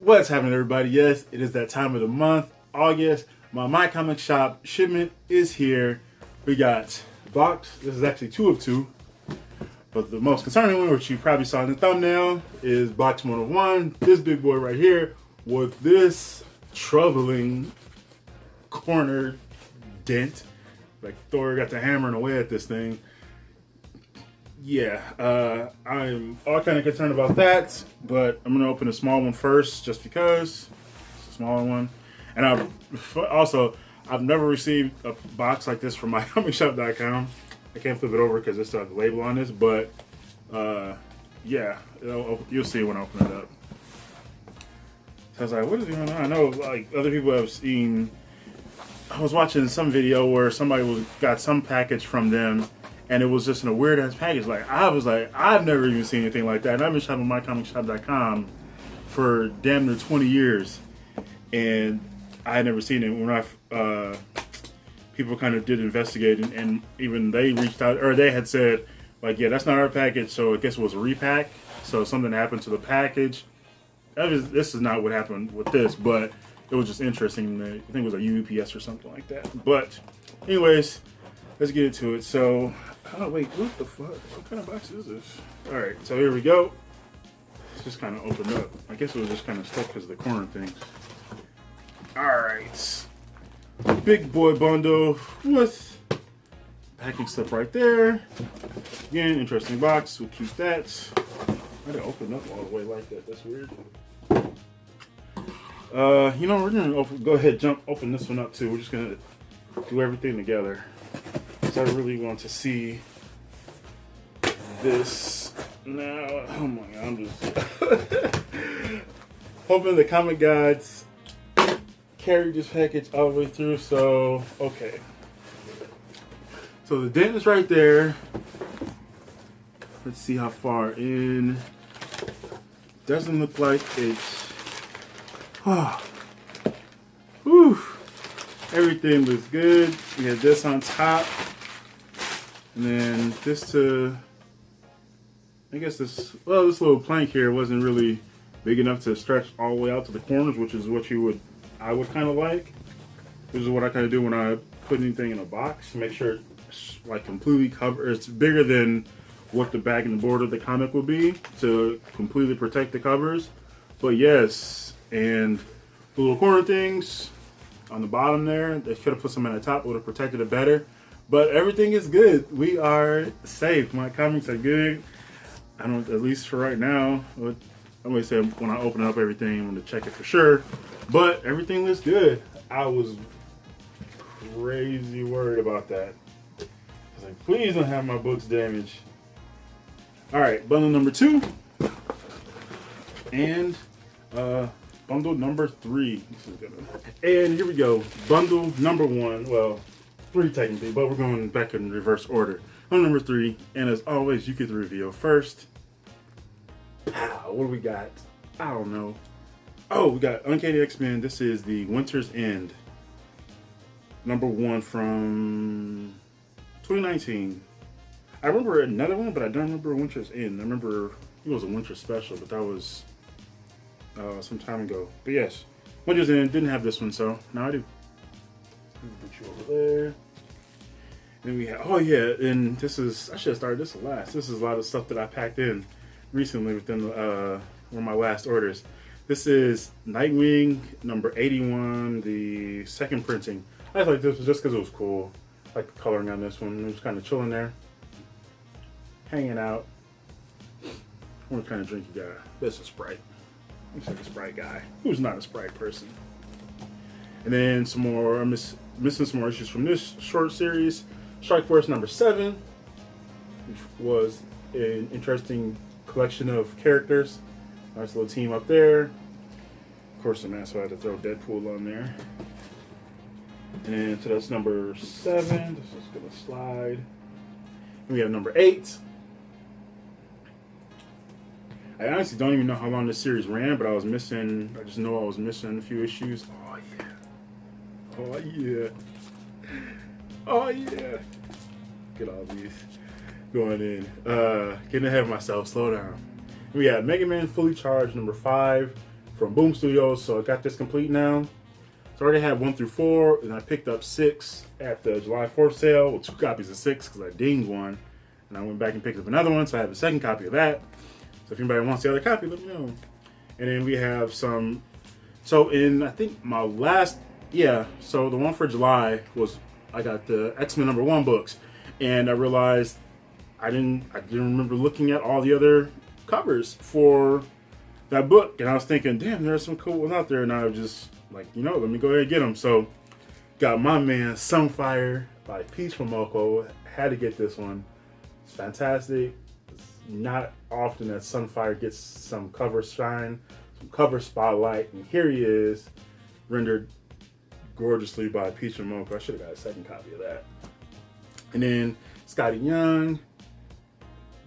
What's happening, everybody? Yes, it is that time of the month, August. My comic shop shipment is here. We got box. This is actually 2 of 2. But the most concerning one, which you probably saw in the thumbnail, is box 101. This big boy right here with this troubling corner dent. Like Thor got the hammering away at this thing. Yeah, I'm all kind of concerned about that, but I'm going to open a small one first just because it's a smaller one. And I've never received a box like this from MyComicShop.com. I can't flip it over because there's still a label on this, but yeah, you'll see when I open it up. So I was like, what is going on? I know like other people have seen, I was watching some video where somebody got some package from them, and it was just in a weird ass package. Like I was like, I've never even seen anything like that. And I've been shopping MyComicShop.com for damn near 20 years, and I had never seen it. When people kind of did investigate, and even they reached out, or they had said, like, yeah, that's not our package. So I guess it was a repack. So something happened to the package. This is not what happened with this, but it was just interesting. I think it was a UPS or something like that. But anyways, let's get into it. So, oh wait, what the fuck? What kind of box is this? All right, so here we go. It's just kind of opened up. I guess it was just kind of stuck because of the corner things. All right, big boy bundle with packing stuff right there. Again, interesting box. We'll keep that. I didn't open up all the way like that. That's weird. You know, we're gonna go ahead, open this one up too. We're just gonna do everything together. I really want to see this now. Oh my god, I'm just hoping the comic guides carry this package all the way through. So, okay. So the dent is right there. Let's see how far in. Doesn't look like it's. Oh. Whew. Everything looks good. We have this on top. And then this I guess this little plank here wasn't really big enough to stretch all the way out to the corners, which is what I would kind of like. This is what I kind of do when I put anything in a box, make sure it's like completely covered. It's bigger than what the back and the border of the comic would be to completely protect the covers. But yes, and the little corner things on the bottom there, they could have put some on the top, would have protected it better. But everything is good. We are safe. My comics are good. I don't, at least for right now. I'm going to say when I open up everything, I'm going to check it for sure. But everything looks good. I was crazy worried about that. I was like, please don't have my books damaged. All right, bundle number 2. And bundle number 3. This is good. And here we go. Bundle number 1. Well, 3 technically, but we're going back in reverse order. On number 3, and as always, you get the reveal first. What do we got? I don't know. Oh, we got Uncanny X-Men. This is the Winter's End. Number 1 from 2019. I remember another one, but I don't remember Winter's End. I remember it was a winter special, but that was some time ago. But yes, Winter's End didn't have this one, so now I do. Put you over there. Then we have, oh yeah, and this is, I should have started this last. This is a lot of stuff that I packed in recently within one of my last orders. This is Nightwing number 81, the second printing. I like this just because it was cool. I like the coloring on this one. It was kind of chilling there, hanging out. What kind of drink you got? This is Sprite. Looks like a Sprite guy. Who's not a Sprite person? And then some more, I'm missing some more issues from this short series. Strike Force number 7, which was an interesting collection of characters. Nice little team up there. Of course, the mask, so I had to throw Deadpool on there. And so that's number 7. This is going to slide. And we have number 8. I honestly don't even know how long this series ran, but I just know I was missing a few issues. Oh yeah. Oh yeah. Oh yeah. Get all these going in. Getting ahead of myself. Slow down. We got Mega Man Fully Charged number 5 from Boom Studios. So I got this complete now. So I already had 1 through 4, and I picked up 6 at the July 4th sale, with 2 copies of 6 because I dinged one. And I went back and picked up another one, so I have a second copy of that. So if anybody wants the other copy, let me know. And then we have some, so in, I think my last, so the one for July was, I got the X-Men number 1 books. And I realized I didn't remember looking at all the other covers for that book. And I was thinking, damn, there's some cool ones out there. And I was just like, you know, let me go ahead and get them. So got my man Sunfire by Peach Momoko. Had to get this one. It's fantastic. It's not often that Sunfire gets some cover shine, some cover spotlight. And here he is, rendered gorgeously by Peach Momoko. I should have got a second copy of that. And then Scotty Young,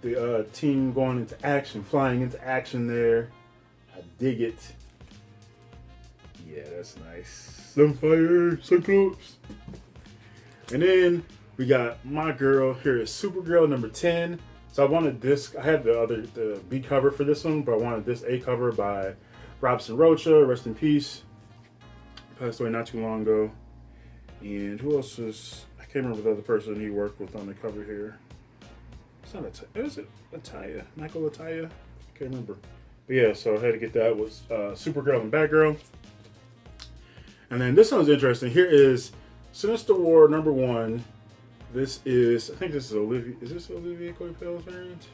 the team going into action, flying into action there. I dig it. Yeah, that's nice. Sunfire, Cyclops. And then we got my girl here is Supergirl number 10. So I wanted this, I had the B cover for this one, but I wanted this A cover by Robson Rocha, rest in peace. Passed away not too long ago. And who else is, I can't remember the other person he worked with on the cover here. It's not is it Ataya? Michael Ataya? I can't remember. But yeah, so I had to get that. Was Supergirl and Batgirl. And then this one's interesting. Here is Sinister War number 1. This is, I think this is Olivia. Is this Olivia Coipel's variant?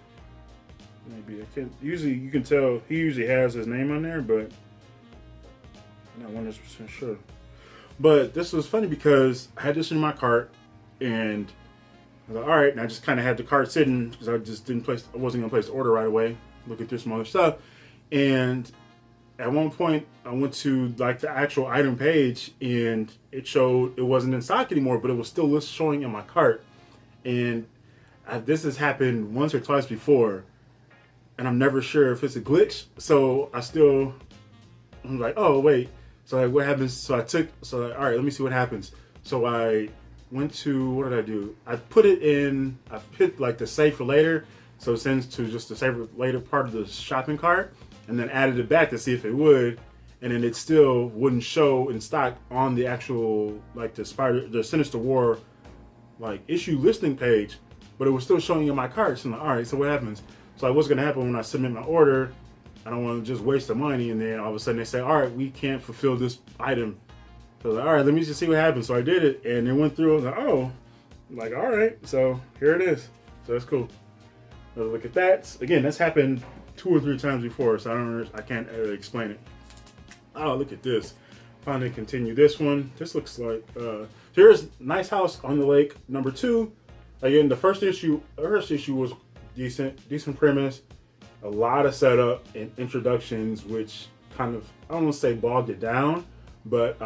Maybe. I can't. Usually you can tell he usually has his name on there, but I'm not 100% sure. But this was funny because I had this in my cart, and I was like, all right, and I just kind of had the cart sitting because I just I wasn't gonna place the order right away. Looking through some other stuff, and at one point I went to like the actual item page, and it showed it wasn't in stock anymore, but it was still showing in my cart. And this has happened once or twice before, and I'm never sure if it's a glitch. So I'm like, oh wait. So like, what happens? So all right, let me see what happens. So I went to, what did I do? I put it in, I put like the save for later. So it sends to just the save for later part of the shopping cart, and then added it back to see if it would. And then it still wouldn't show in stock on the actual, like the Sinister War, like issue listing page, but it was still showing in my cart. So I'm like, all right, so what happens? So like, what's gonna happen when I submit my order? I don't want to just waste the money, and then all of a sudden they say, all right, we can't fulfill this item. So I was like, all right, let me just see what happens. So I did it, and it went through. I was like, oh, I'm like, all right, so here it is. So that's cool. Let's look at that. Again, that's happened 2 or 3 times before, so I can't explain it. Oh, look at this. Finally continue this one. This looks like, here's Nice House on the Lake number 2. Again, the first issue was decent premise. A lot of setup and introductions, which kind of, I don't want to say bogged it down, but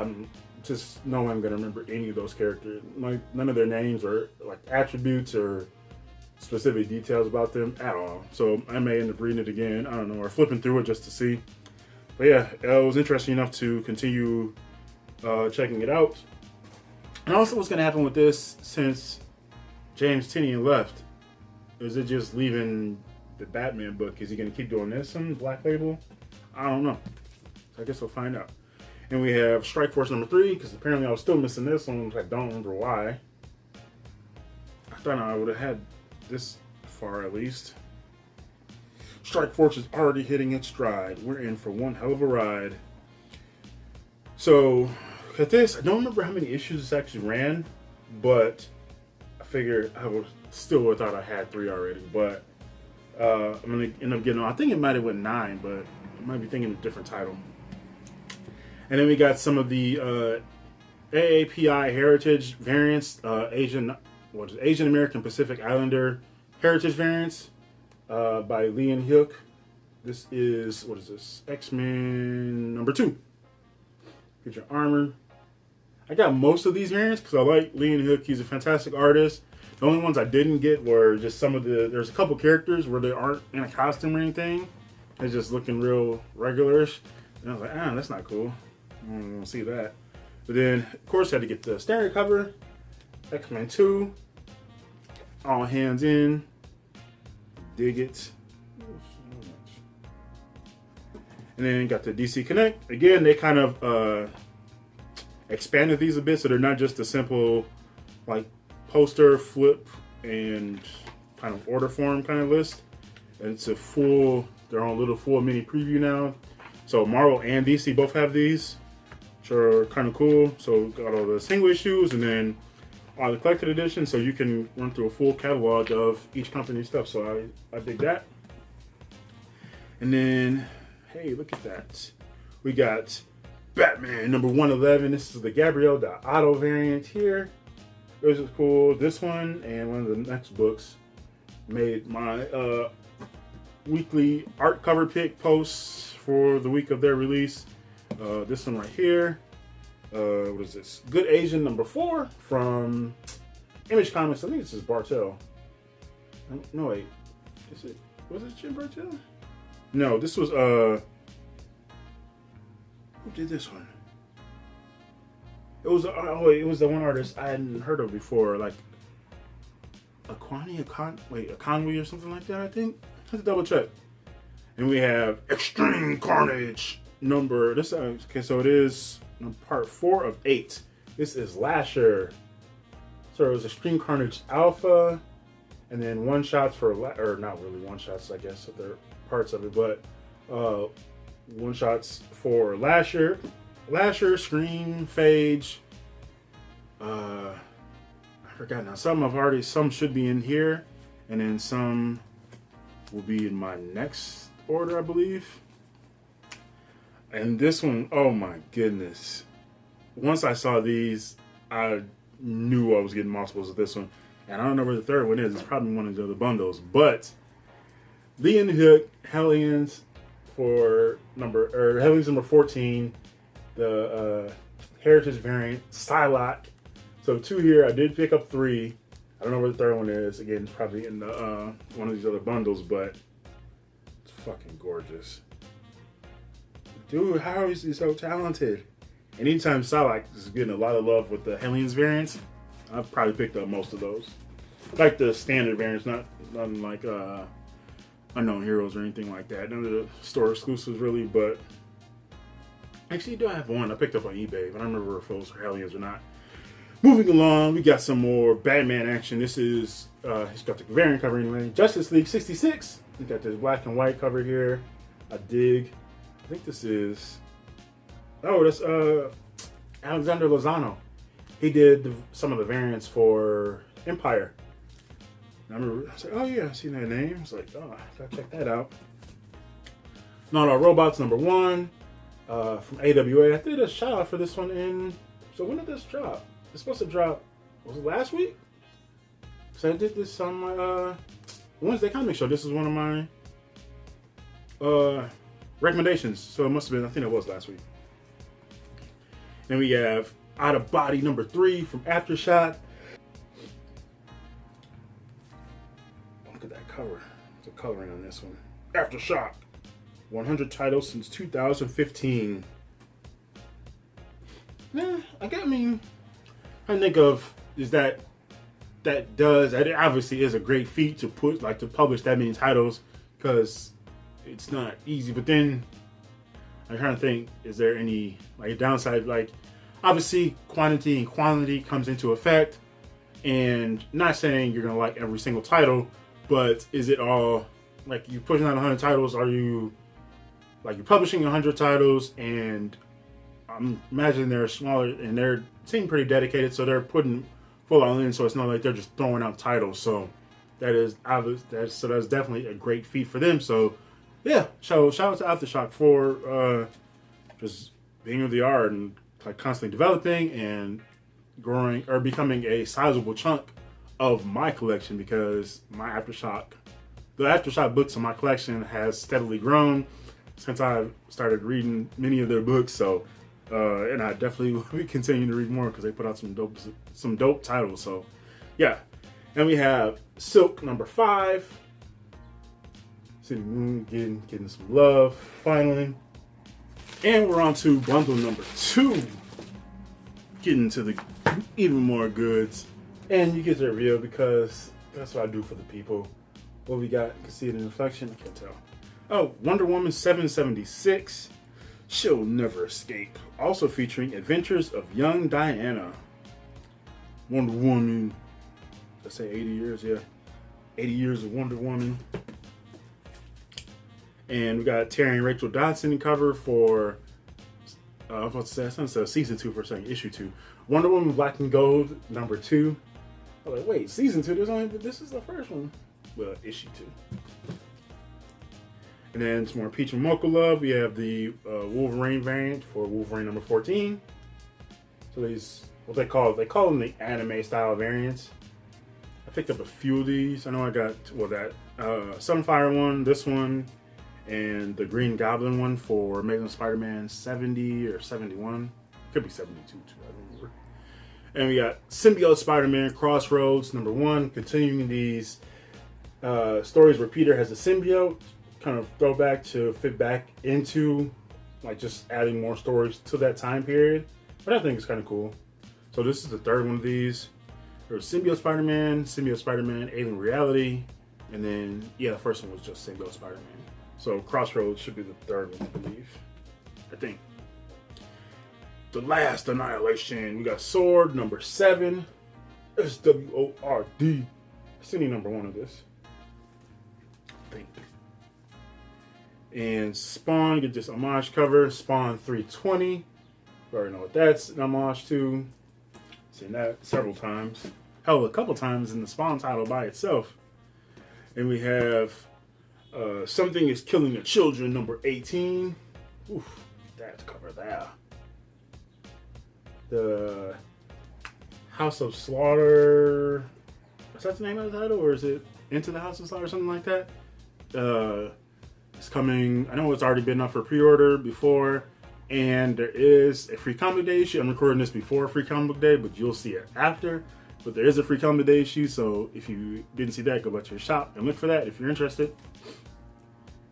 just no one I'm going to remember any of those characters. Like, none of their names or like attributes or specific details about them at all. So I may end up reading it again, I don't know, or flipping through it just to see. But yeah, it was interesting enough to continue checking it out. And also, what's going to happen with this since James Tynion left? Is it just leaving the Batman book? Is he going to keep doing this on Black Label? I don't know. So I guess we'll find out. And we have Strike Force number 3, because apparently I was still missing this one. I don't remember why. I thought I would have had this far at least. Strike Force is already hitting its stride. We're in for one hell of a ride. So at this, I don't remember how many issues this actually ran, but I figured I would still thought I had 3 already, but I'm going to end up getting, I think it might have went 9, but I might be thinking of a different title. And then we got some of the AAPI Heritage variants, Asian American Pacific Islander Heritage variants by Lee and Hyuk. This is, what is this? X-Men number 2. Feature armor. I got most of these variants because I like Lee and Hyuk. He's a fantastic artist. The only ones I didn't get were just some of there's a couple characters where they aren't in a costume or anything. They're just looking real regularish. And I was like, that's not cool. I don't want to see that. But then, of course, I had to get the standard cover. X-Men 2. All hands in. Dig it. And then got the DC Connect. Again, they kind of expanded these a bit, so they're not just a simple like poster, flip, and kind of order form kind of list. And it's a full, their own little full mini preview now. So Marvel and DC both have these, which are kind of cool. So got all the single issues and then all the collected editions, so you can run through a full catalog of each company's stuff. So I dig that. And then, hey, look at that. We got Batman number 111. This is the Gabrielle Otto variant here. This is cool. This one and one of the next books made my weekly art cover pick posts for the week of their release. This one right here. What is this? Good Asian number 4 from Image Comics. I think this is Bartel. No, wait. Is it? Was it Jim Bartel? No, this was who did this one? It was it was the one artist I hadn't heard of before, like Akanwi or something like that. I think. I have to double check. And we have Extreme Carnage number. This okay, so it is part 4 of 8. This is Lasher. So it was Extreme Carnage Alpha, and then one shots for or not really one shots, I guess, if they're parts of it, but one shots for Lasher, Scream, Phage. I forgot now. Some should be in here, and then some will be in my next order, I believe. And this one, oh my goodness! Once I saw these, I knew I was getting multiples of this one, and I don't know where the third one is. It's probably one of the other bundles, but Lee and Hook, Hellions for Hellions number 14, the Heritage variant, Psylocke. So 2 here. I did pick up 3. I don't know where the third one is. Again, it's probably in the one of these other bundles, but it's fucking gorgeous. Dude, how is he so talented? Anytime Psylocke is getting a lot of love with the Hellions variants, I've probably picked up most of those. Like the standard variants, nothing like Unknown Heroes or anything like that. None of the store exclusives really, but actually, do I have one I picked up on eBay, but I don't remember if it was for Hellions or not. Moving along, we got some more Batman action. This is, he's got the variant cover anyway. Justice League 66. We got this black and white cover here. I dig. I think this is, oh, that's Alexander Lozano. He did some of the variants for Empire. And I remember, I was like, oh yeah, I've seen that name. I was like, oh, I gotta check that out. Not All Robots number 1 from AWA. I did a shout out for this one in, so when did this drop? It's supposed to drop, was it last week? So I did this on my Wednesday comic show. This is one of my recommendations. So it must have been, I think it was last week. Then we have Out of Body number 3 from Aftershock. Look at that cover. The coloring on this one. Aftershock. 100 titles since 2015. Yeah, I think of is that it obviously is a great feat to publish that many titles, because it's not easy. But then I'm trying to think, is there any like downside? Like obviously quantity and quality comes into effect, and not saying you're gonna like every single title, but is it all like you pushing out 100 titles? Are you like you're publishing 100 titles, and I'm imagining they're smaller and they're seem pretty dedicated, so they're putting full on in. So it's not like they're just throwing out titles. So that is obvious. That's definitely a great feat for them. So yeah, shout out to Aftershock for just being who they are and like constantly developing and growing or becoming a sizable chunk of my collection, because the Aftershock books in my collection has steadily grown since I've started reading many of their books. So and I definitely will be continuing to read more because they put out some dope titles. So yeah. And we have Silk number 5. City Moon getting some love finally. And we're on to bundle number 2. Getting to the even more goods. And you get the review because that's what I do for the people. What we got, you can see it in the reflection, I can't tell. Oh, Wonder Woman 776. She'll Never Escape. Also featuring Adventures of Young Diana. Wonder Woman. Let's say 80 years, yeah. 80 years of Wonder Woman. And we got Terry and Rachel Dodson cover for, I was about to say, I said season 2 for a second, issue 2. Wonder Woman Black and Gold, number 2. I was like, wait, season 2, this is the first one. Well, issue 2. And then some more Peach and Mocha love. We have the Wolverine variant for Wolverine number 14. So these, what they call them the anime style variants. I picked up a few of these. I know I got, well, that Sunfire one, this one, and the Green Goblin one for Amazing Spider-Man 70 or 71. Could be 72 too, I don't remember. And we got Symbiote Spider-Man Crossroads number 1, continuing these stories where Peter has a symbiote, kind of throwback to fit back into, like, just adding more stories to that time period. But I think it's kind of cool. So this is the third one of these. There was Symbiote Spider-Man, Alien Reality, and then, yeah, the first one was just Symbiote Spider-Man. So Crossroads should be the third one, I believe. I think. The Last Annihilation. We got Sword number 7. SWORD. I've seen number 1 of this, I think. And Spawn, get this homage cover. Spawn 320. You already know what that's an homage to. Seen that several times. Hell, a couple times in the Spawn title by itself. And we have Something is Killing the Children, number 18. Oof, that's cover there. The House of Slaughter. Is that the name of the title? Or is it Into the House of Slaughter or something like that? It's coming. I know it's already been up for pre-order before. And there is a free comic day issue. I'm recording this before free comic book day, but you'll see it after. But there is a free comic day issue, so if you didn't see that, go back to your shop and look for that if you're interested.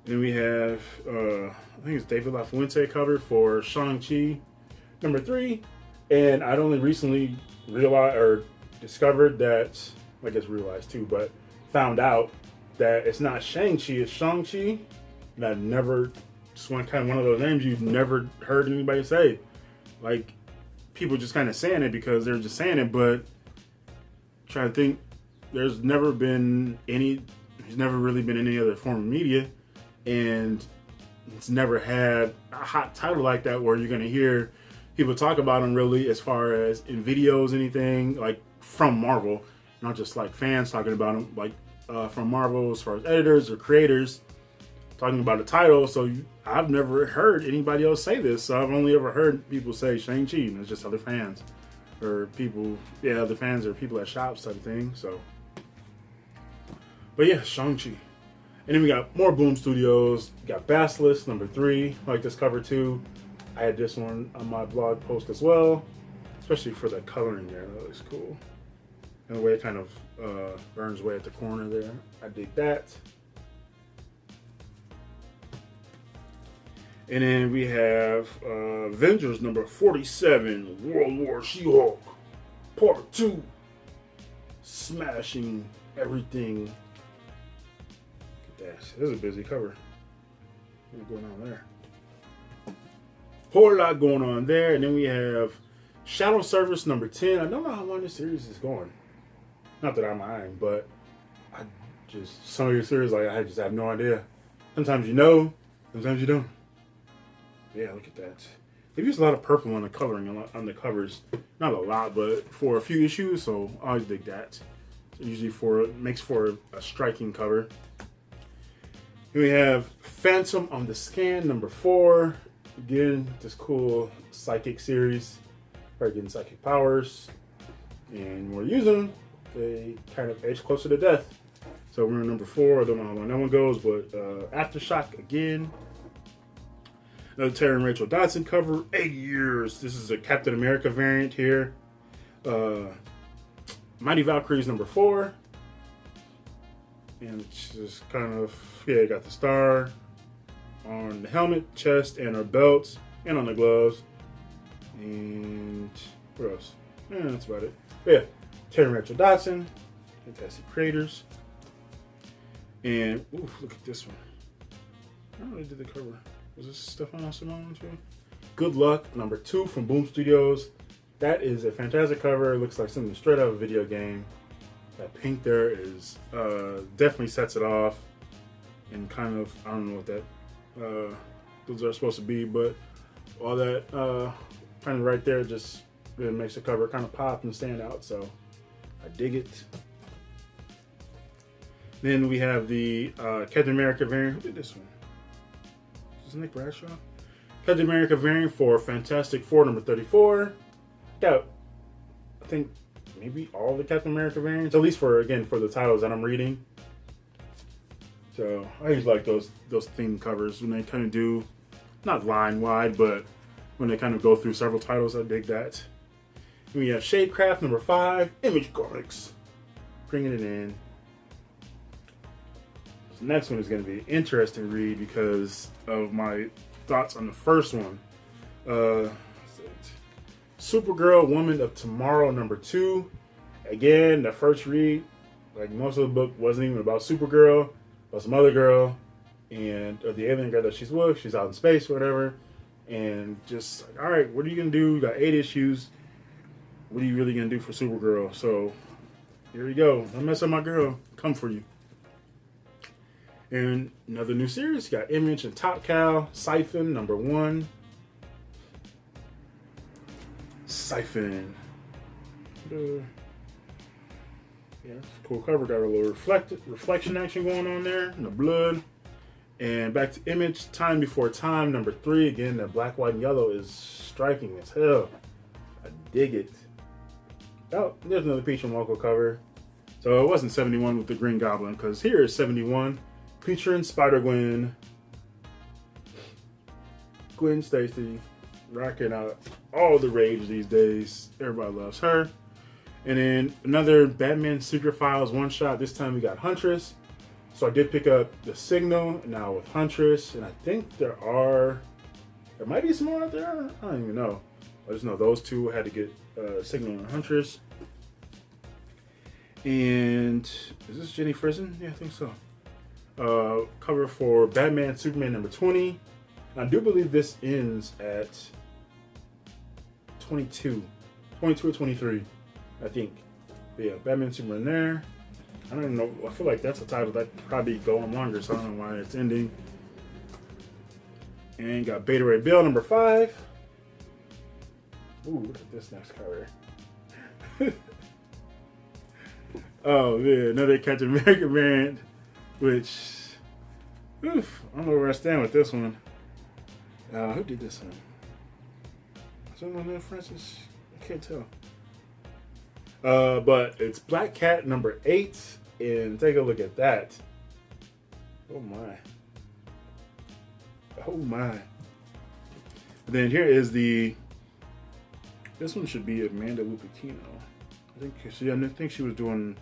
Then we have, I think it's David LaFuente cover for Shang-Chi, number 3. And I'd only recently realized, or discovered that, I guess realized too, but found out that it's not Shang-Chi, it's Shang-Chi. And I've never, just one of those names you've never heard anybody say. Like, people just kind of saying it because they're just saying it, but trying to think, there's never really been any other form of media, and it's never had a hot title like that where you're going to hear people talk about them really as far as in videos, anything like from Marvel, not just like fans talking about them, like from Marvel as far as editors or creators talking about a title. So I've never heard anybody else say this. So I've only ever heard people say Shang-Chi, and it's just other fans or people, yeah, other fans or people at shops type of thing. So, but yeah, Shang-Chi. And then we got more Boom Studios. We got Basilisk number 3. I like this cover too. I had this one on my blog post as well, especially for the coloring there. That looks cool. And the way it kind of burns away at the corner there. I dig that. And then we have Avengers number 47, World War She-Hulk, Part 2. Smashing everything. Look at that. This is a busy cover. What's going on there? Whole lot going on there. And then we have Shadow Service number 10. I don't know how long this series is going. Not that I mind, but some of your series, like, I just have no idea. Sometimes you know, sometimes you don't. Yeah, look at that. They've used a lot of purple on the coloring, on the covers. Not a lot, but for a few issues, so I always dig that. So usually makes for a striking cover. Here we have Phantom on the Scan, number 4. Again, this cool psychic series. Probably getting psychic powers. And when we're using them, they kind of edge closer to death. So we're on number 4. I don't know how long that one goes, but Aftershock again. Another Terry and Rachel Dodson cover, 8 years. This is a Captain America variant here. Mighty Valkyries number 4. And it's just kind of, yeah, got the star on the helmet, chest, and her belts, and on the gloves. And what else? Yeah, that's about it. But yeah, Terry and Rachel Dodson, fantastic creators. And ooh, look at this one. I don't really did the cover. Was this Stefano Simone too? Good Luck #2 from Boom Studios. That is a fantastic cover. It looks like something straight out of a video game. That pink there is definitely sets it off, and kind of, I don't know what that those are supposed to be, but all that kind of right there just really makes the cover kind of pop and stand out. So I dig it. Then we have the Captain America variant. Who did this one? Is this Nick Bradshaw? Captain America variant for Fantastic Four #34. Got, I think, maybe all the Captain America variants, at least for, again, for the titles that I'm reading. So I always like those themed covers when they kind of do, not line wide, but when they kind of go through several titles. I dig that. And we have Shadecraft #5, Image Comics, bringing it in. The next one is going to be an interesting read because of my thoughts on the first one. Supergirl Woman of Tomorrow #2. Again, the first read, like most of the book, wasn't even about Supergirl, about some other girl, and the alien girl that she's with. She's out in space or whatever, and just like, all right, what are you gonna do? You got 8 issues. What are you really gonna do for Supergirl? So here we go. Don't mess up my girl. Come for you. And another new series. You got Image and Top Cow. Siphon #1. Siphon. Yeah, it's a cool cover. Got a little reflection action going on there in the blood. And back to Image, Time Before Time #3. Again, the black, white, and yellow is striking as hell. I dig it. Oh, there's another Peach and Loco cover. So it wasn't 71 with the Green Goblin, because here is 71, featuring Spider-Gwen. Gwen Stacy, rocking out all the rage these days. Everybody loves her. And then another Batman Secret Files one-shot. This time we got Huntress. So I did pick up the Signal now with Huntress, and I think there might be some more out there. I don't even know. I just know those two. I had to get Signal and Huntress. And is this Jenny Frisin? Yeah, I think so. Cover for Batman Superman #20. I do believe this ends at 22 or 23, I think. But yeah, Batman Superman there. I don't even know. I feel like that's a title that could probably go on longer, so I don't know why it's ending. And got Beta Ray Bill #5. Ooh, look at this next cover. Oh man, another Captain America variant, which, oof, I don't know where I stand with this one. Who did this one? Someone named Francis? I can't tell. But it's Black Cat #8, and take a look at that. Oh my. Oh my. And then here is this one should be Amanda Lupicino. I think she was doing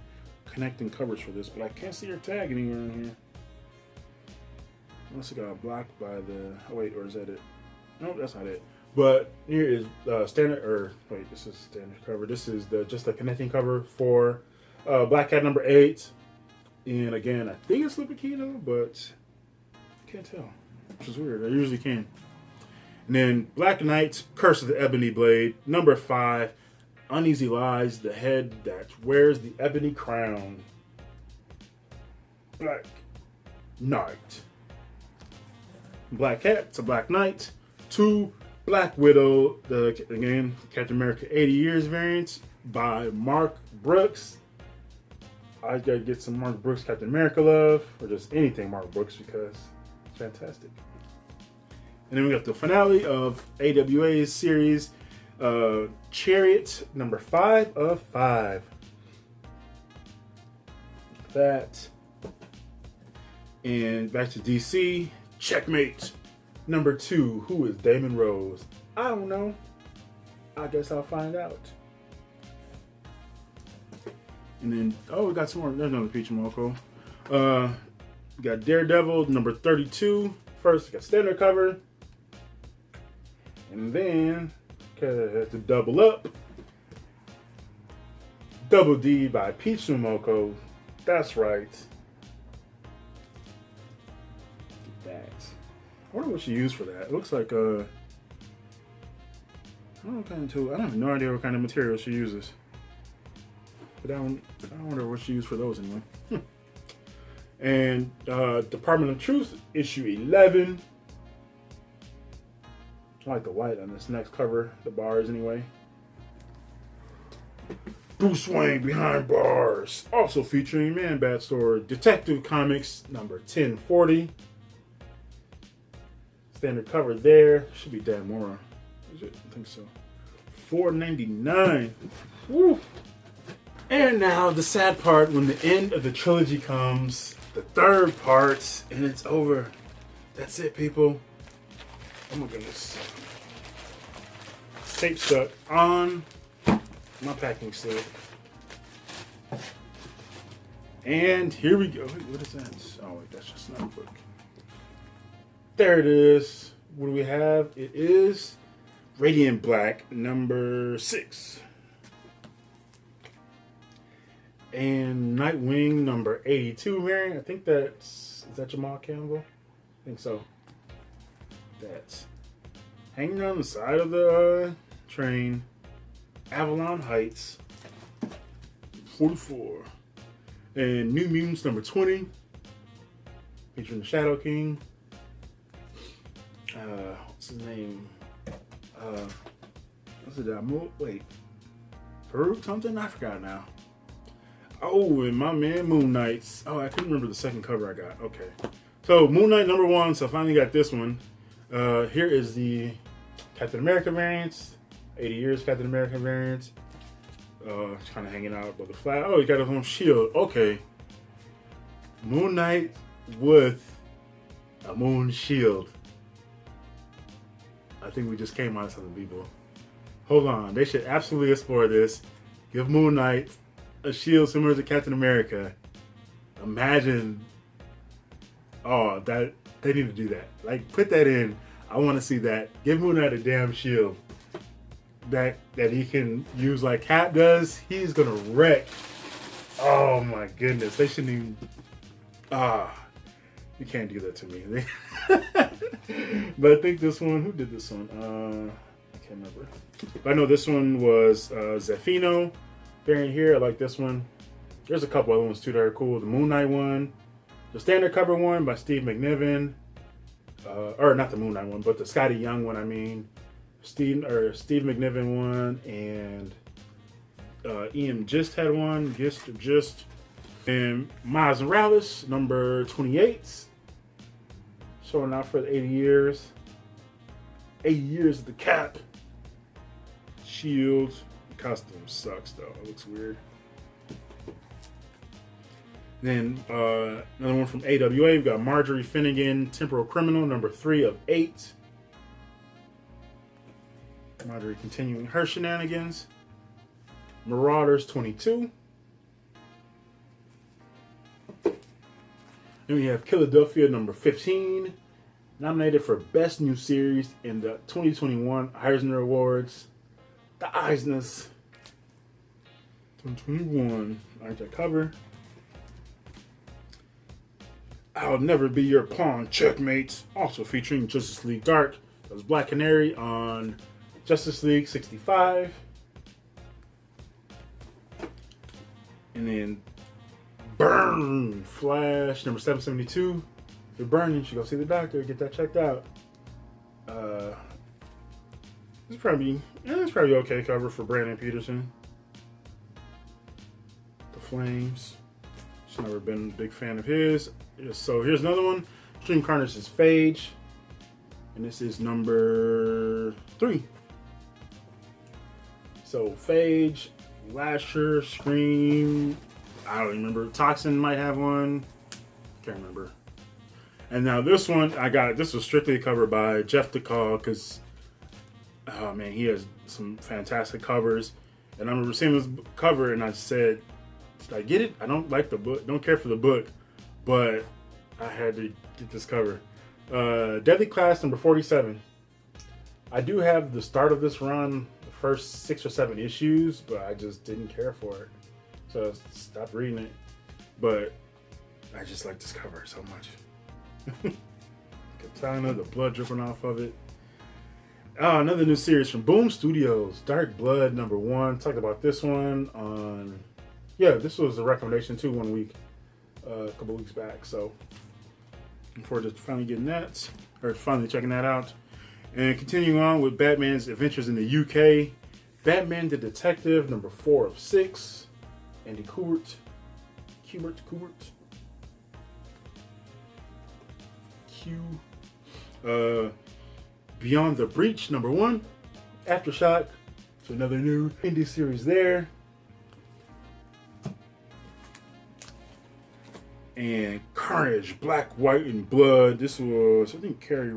connecting covers for this, but I can't see her tag anywhere in here. Unless it got blocked by the, oh wait, or is that it? No, that's not it. But here is standard, this is standard cover. This is just the connecting cover for Black Cat #8. And again, I think it's Lupicino, but I can't tell, which is weird. I usually can. And then Black Knight, Curse of the Ebony Blade, #5. Uneasy Lies, the head that wears the ebony crown. Black Knight. Black Cat to Black Knight. 2 Black Widow, again, Captain America 80 Years variant by Mark Brooks. I gotta get some Mark Brooks Captain America love, or just anything Mark Brooks, because it's fantastic. And then we got the finale of AWA's series, Chariot #5 of 5. That. And back to DC, Checkmate #2. Who is Damon Rose? I don't know. I guess I'll find out. And then, we got some more. There's another Peach and Moco. We got Daredevil #32. First, we got standard cover. And then, have to double up. Double D by Peach Sumoko. That's right. That. wonder what she used for that. It looks like I don't know what kind of tool. I have no idea what kind of material she uses. But I wonder what she used for those anyway. And Department of Truth, issue 11. I like the white on this next cover, the bars anyway. Bruce Wayne behind bars. Also featuring Man-Bat Store, Detective Comics number 1040. Standard cover there. Should be Dan Mora. Is it? I think so. $4.99. Woo! And now the sad part, when the end of the trilogy comes, the third part, and it's over. That's it, people. Oh my goodness. Tape stuck on my packing slip. And here we go. Wait, what is that? Oh wait, that's just not a book. There it is. What do we have? It is Radiant Black number 6. And Nightwing number 82 variant. I think is that Jamal Campbell? I think so. That's hanging on the side of the train. Avalon Heights 44. And New Mutants number 20. Featuring the Shadow King. What's his name? What's it? Wait. Farouk something? I forgot now. Oh, and my man Moon Knight's. Oh, I couldn't remember the second cover I got. Okay. So, Moon Knight number 1. So, I finally got this one. Here is the Captain America variant. 80 years Captain America variant. It's kind of hanging out above the flag. Oh, he got his own shield. Okay. Moon Knight with a moon shield. I think we just came on something, people. Hold on. They should absolutely explore this. Give Moon Knight a shield similar to Captain America. Imagine. Oh, that they need to do that. Like, put that in. I want to see that. Give Moon Knight a damn shield that he can use like Cap does. He's gonna wreck. Oh my goodness. They shouldn't even. You can't do that to me. But I think this one. Who did this one? I can't remember. But I know this one was Zafino variant here. I like this one. There's a couple other ones too that are cool. The Moon Knight one, the standard cover one by Steve McNiven, or not the Moon Knight one, but the Scotty Young one. I mean, Steve McNiven one, and Ian Gist had one. Gist, and Miles Morales number 28, showing out for the 80 years. 80 years of the Cap. Shield. The costume sucks though. It looks weird. Then another one from AWA. We've got Marjorie Finnegan, Temporal Criminal, number 3 of 8. Marjorie continuing her shenanigans. Marauders 22. Then we have Philadelphia number 15. Nominated for Best New Series in the 2021 Eisner Awards. The Eisners. 2021. I like that cover. I'll Never Be Your Pawn, Checkmate. Also featuring Justice League Dark. That was Black Canary on Justice League 65. And then Burn Flash number 772. If you're burning, you should go see the doctor, get that checked out. It's probably okay cover for Brandon Peterson. The Flames. Just never been a big fan of his. So here's another one. Extreme Carnage's Phage. And this is number 3. So Phage, Lasher, Scream. I don't remember. Toxin might have one. Can't remember. And now this one, this was strictly covered by Jeff DeCall because, oh man, he has some fantastic covers. And I remember seeing this cover and I said, should I get it? I don't like the book, don't care for the book, but I had to get this cover. Deadly Class number 47. I do have the start of this run, the first 6 or 7 issues, but I just didn't care for it. So I stopped reading it. But I just like this cover so much. Look at China, the blood dripping off of it. Another new series from Boom Studios, Dark Blood number 1. Talked about this one on, this was a recommendation too 1 week, a couple weeks back. So looking forward to finally getting that, or finally checking that out. And continuing on with Batman's Adventures in the UK, Batman the Detective number 4 of 6. Andy Kubert. Beyond the Breach number 1, Aftershock, so another new indie series there. And Carnage, Black, White, and Blood. This was, I think, Kari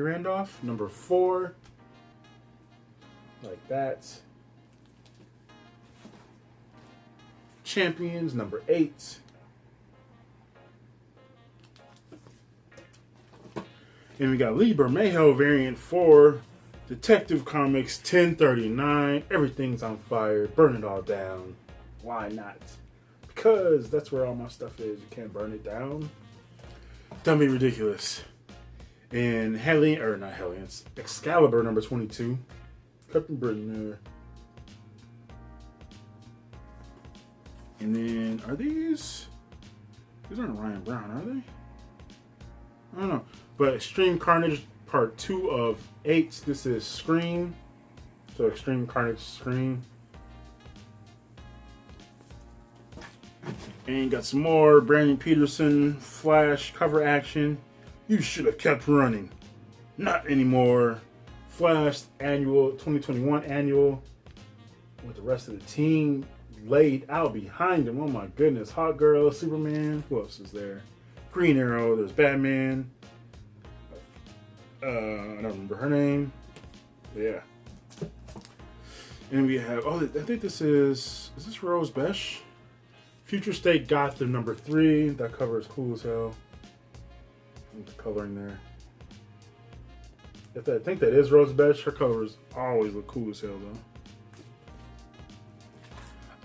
Randolph number 4, like that. Champions number 8. And we got Lee Bermejo variant 4, Detective Comics 1039. Everything's on fire. Burn it all down. Why not? Because that's where all my stuff is. You can't burn it down. Don't be ridiculous. And it's Excalibur number 22. Captain Britain there. And then, are these aren't Ryan Brown, are they? I don't know. But Extreme Carnage Part 2 of 8. This is Scream. So Extreme Carnage Scream. And got some more Brandon Peterson Flash cover action. You should have kept running. Not anymore. Flash annual, 2021 annual. With the rest of the team laid out behind him. Oh my goodness. Hot Girl, Superman. Who else is there? Green Arrow. There's Batman. I don't remember her name. Yeah. And we have, I think this is this Rose Besh? Future State Gotham number 3. That cover is cool as hell. The coloring there. I think that is Rose Besh. Her covers always look cool as hell though.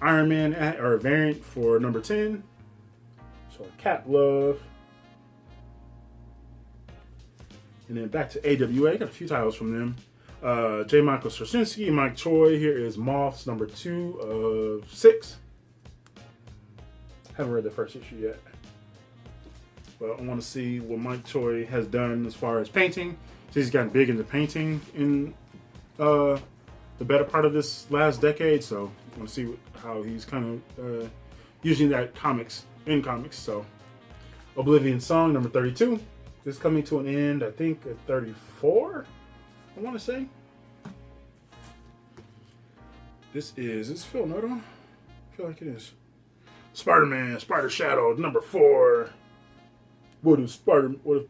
Iron Man or variant for number 10. So Cap Love. And then back to AWA, got a few titles from them. J. Michael Straczynski, Mike Choi. Here is Moths number 2 of 6. Haven't read the first issue yet. But I want to see what Mike Choi has done as far as painting. So he's gotten big into painting in the better part of this last decade. So I want to see how he's kind of using that in comics. So Oblivion Song number 32. This is coming to an end, I think, at 34, I want to say. Is this Phil Noto? I feel like it is. Spider-Man, Spider Shadow, number 4. What if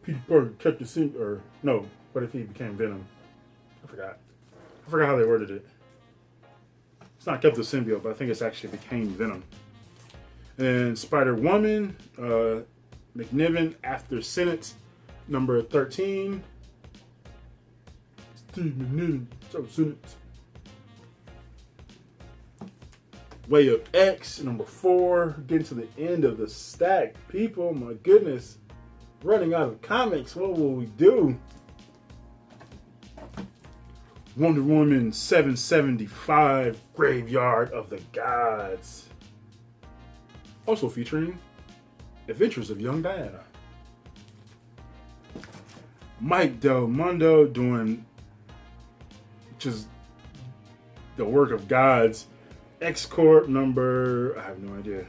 Peter Parker kept the symbiote, or no, what if he became Venom? I forgot how they worded it. It's not kept the symbiote, but I think it's actually became Venom. And Spider-Woman, McNiven, After Sentence, number 13. Steve McNiven, Sentence. Way of X, number 4. Getting to the end of the stack. People, my goodness. Running out of comics. What will we do? Wonder Woman 775, Graveyard of the Gods. Also featuring Adventures of Young Diana. Mike Del Mundo doing just the work of gods. X-Corp number, I have no idea.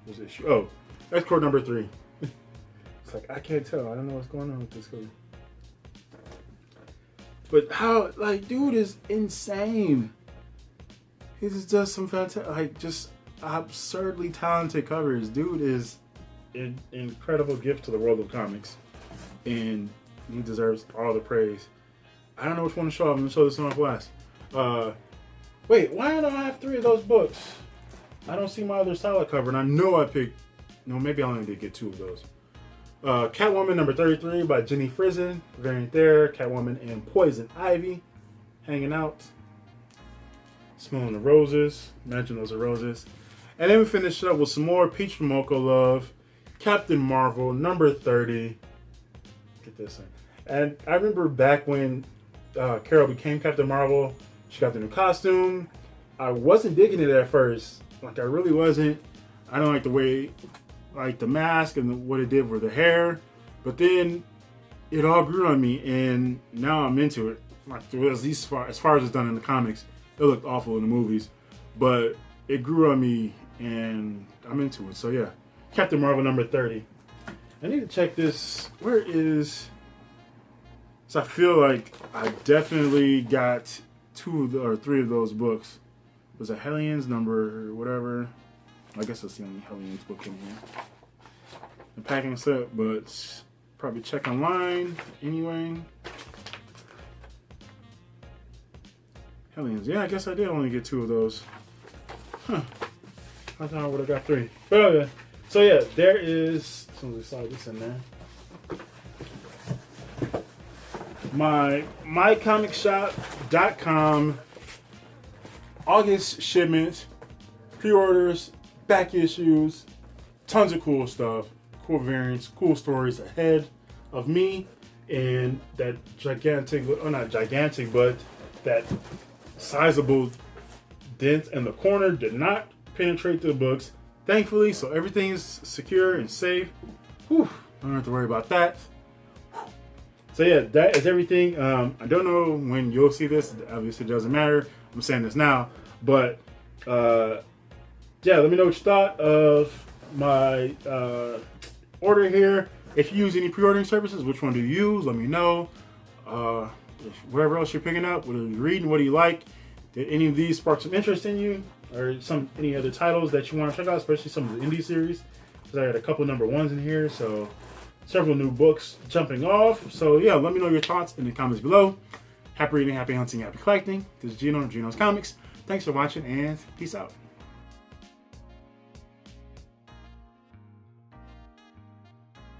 What's the issue? Oh, X-Corp number 3. It's like, I can't tell. I don't know what's going on with this cover. But how, like, dude is insane. He just does some fantastic, like, just absurdly talented covers. Dude is an incredible gift to the world of comics. And he deserves all the praise. I don't know which one to show. I'm going to show this one off last. Wait, why don't I have 3 of those books? I don't see my other Psylocke cover, and I know I picked... No, maybe I only did get 2 of those. Catwoman number 33 by Jenny Frisin. Variant there. Catwoman and Poison Ivy hanging out. Smelling the roses. Imagine those are roses. And then we finish up with some more Peach Momoko love. Captain Marvel number 30. Get this in. And I remember back when Carol became Captain Marvel, she got the new costume. I wasn't digging it at first. Like, I really wasn't. I don't like the way, like the mask and what it did with the hair. But then it all grew on me, and now I'm into it. Like, at least as far as it's done in the comics, it looked awful in the movies, but it grew on me, and I'm into it. So yeah, Captain Marvel number 30. I need to check this. Where is? So I feel like I definitely got 2 or 3 of those books. Was it Hellions number or whatever? I guess that's the only Hellions book in here. The packing set, but probably check online anyway. Hellions. Yeah, I guess I did only get 2 of those. Huh. I thought I would have got 3. But okay. So yeah, there is. So let's slide this in there. My MyComicShop.com August shipment, pre-orders, back issues, tons of cool stuff, cool variants, cool stories ahead of me, and that gigantic, or not gigantic, but that sizable dent in the corner did not penetrate the books, thankfully, so everything's secure and safe. Whew, I don't have to worry about that. So yeah, that is everything. I don't know when you'll see this. Obviously, it doesn't matter. I'm saying this now, but yeah, let me know what you thought of my order here. If you use any pre-ordering services, which one do you use? Let me know. Wherever else you're picking up, what are you reading? What do you like? Did any of these spark some interest in you, or any other titles that you want to check out, especially some of the indie series? Because I got a couple number 1s in here, so several new books jumping off. So yeah, let me know your thoughts in the comments below. Happy reading, happy hunting, happy collecting. This is Geno of Geno's Comics. Thanks for watching, and peace out.